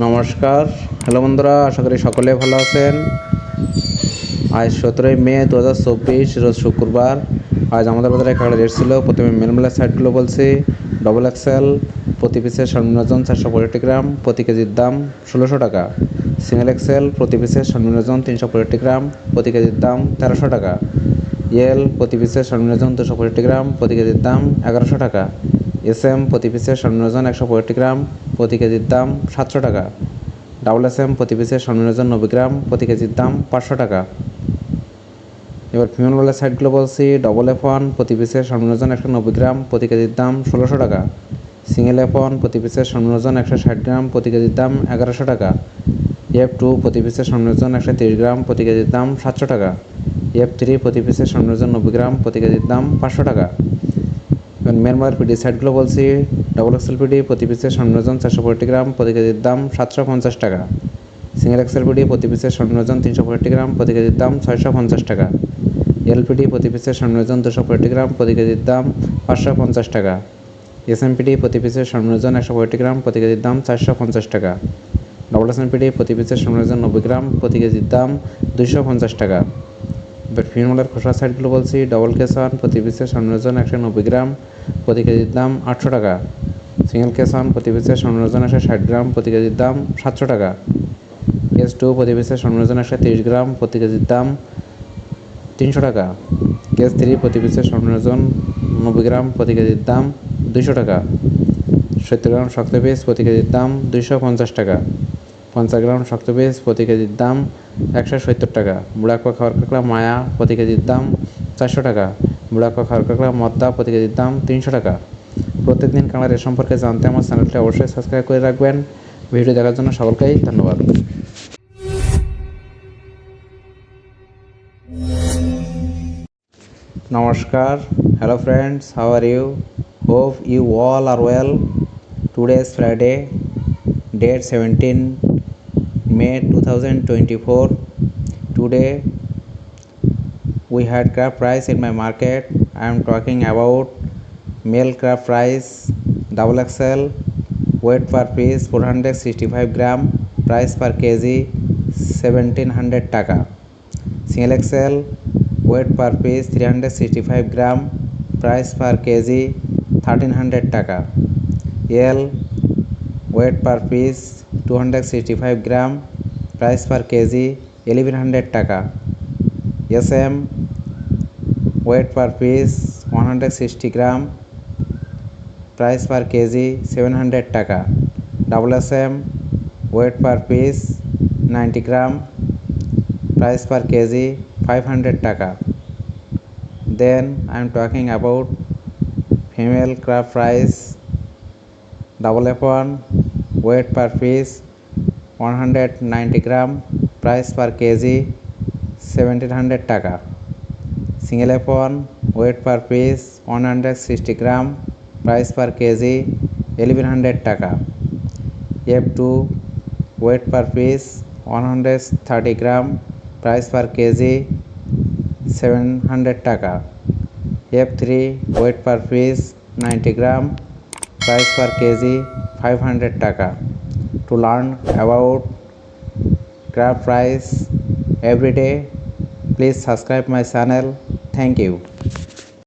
নমস্কার, হ্যালো বন্ধুরা, আশা করি সকলে ভালো আছেন। আজ 17ই মে 2024 রোজ শুক্রবার। আজ আমাদের বাজারে কাঁকড়া রেট ছিল। প্রথমে মেনমেলার সাইডগুলো বলছি। ডবল এক্সেল প্রতি পিসের সর্বনিম্ন ওজন 465 গ্রাম, প্রতি কেজির দাম 1600 টাকা। সিঙ্গেল এক্সেল প্রতি পিসের সর্বনিম্ন ওজন 365 গ্রাম, প্রতি কেজির দাম 1300 টাকা। এল প্রতি পিসের সর্বনিম্ন ওজন 265 গ্রাম, প্রতি কেজির দাম 1100 টাকা। এসএম প্রতি পিসের সর্বনিম্ন ওজন 165 গ্রাম, প্রতি কেজির দাম 700 টাকা। ডাবল এসএম প্রতি পিসের সর্বনিম্ন ওজন 90 গ্রাম, প্রতি কেজির দাম 500 টাকা। এবার ফিমেল বলার সাইডগুলো বলছি। ডবল F1 প্রতি পিসের সর্বনিম্ন ওজন 190 গ্রাম, প্রতি কেজির দাম 1600 টাকা। সিঙ্গেল F1 প্রতি পিসের সর্বনিম্ন ওজন 160 গ্রাম, প্রতি কেজির দাম 1100 টাকা। F2 প্রতি পিসের সর্বনিম্ন ওজন 130 গ্রাম, প্রতি কেজির দাম 700 টাকা। F3 প্রতি পিসের সর্বনিম্ন ওজন 90 গ্রাম, প্রতি কেজির দাম 500 টাকা। এবার মেনমার পিডি সাইডগুলো বলছি। ডবল এক্সেল পিডি প্রতি পিসের সর্বনিম্ন ওজন 465 গ্রাম, প্রতি কেজির দাম 750 টাকা। সিঙ্গেল এক্সেল পিডি প্রতি পিসের সর্বনিম্ন ওজন 365 গ্রাম, প্রতি কেজির দাম 650 টাকা। এলপিডি প্রতি পিসের সর্বনিম্ন ওজন 265 গ্রাম, প্রতি কেজির দাম 550 টাকা। এসএমপিডি প্রতি পিসের সর্বনিম্ন ওজন 165 গ্রাম, প্রতি কেজির দাম 450 টাকা। ডবল এসএমপিডি প্রতি পিসের সর্বনিম্ন ওজন 90 গ্রাম, প্রতি কেজির দাম 250 টাকা। এবার ফিমেলের খোসা সাইডগুলো বলছি। ডবল কেস 1 প্রতি পিসের সর্বনিম্ন ওজন 190 গ্রাম, প্রতি কেজির দাম 800 টাকা। সিঙ্গেল কেস 1 প্রতি পিসের সর্বনিম্ন ওজন 160 গ্রাম, প্রতি কেজির দাম 700 টাকা। কেস 2 প্রতি পিসের সর্বনিম্ন ওজন 130 গ্রাম, প্রতি কেজির দাম 300 টাকা। কেস 3 প্রতি পিসের সর্বনিম্ন ওজন 90 গ্রাম, প্রতি কেজির দাম 200 টাকা। 70 গ্রাম শক্ত পিস প্রতি কেজির দাম 250 টাকা। 50 গ্রাম শক্ত পিস প্রতি কেজির দাম 170 টাকা। বুড়াকুয়া খাওয়ার কাঁকড়া মায়া প্রতি কেজির দাম 400 টাকা। বুড়াকুয়া খাওয়ার কাঁকড়া মদ্দা প্রতি কেজির দাম 300 টাকা। প্রত্যেকদিন কাঁকড়া রেট সম্পর্কে জানতে আমার চ্যানেলটি অবশ্যই সাবস্ক্রাইব করে রাখবেন। ভিডিও দেখার জন্য সকলকেই ধন্যবাদ। নমস্কার, hello friends, how are you? Hope you all are well. Today is Friday, date 17 May 2024. Today we had crab price in my market. I am talking about male crab price double XL, weight per piece 465 gram, price per kg 1700 টাকা. Single XL, weight per piece 365 gram, price per kg 1300 টাকা. L, weight per piece 265 gram, price per kg 1100 টাকা. SM, weight per piece 160 gram, price per kg 700 টাকা. Double SM, weight per piece 90 gram, price per kg 500 টাকা. Then I am talking about female crab price double F1, weight per piece 190 gram, price per kg 1700 টাকা. Single F1, weight per piece 160 gram, price per kg 1100 টাকা. F2, weight per piece 130 gram, price per kg 700 টাকা. F3, weight per piece 90 gram, price per kg 500 টাকা. To learn about crab price every day, please subscribe my channel. Thank you.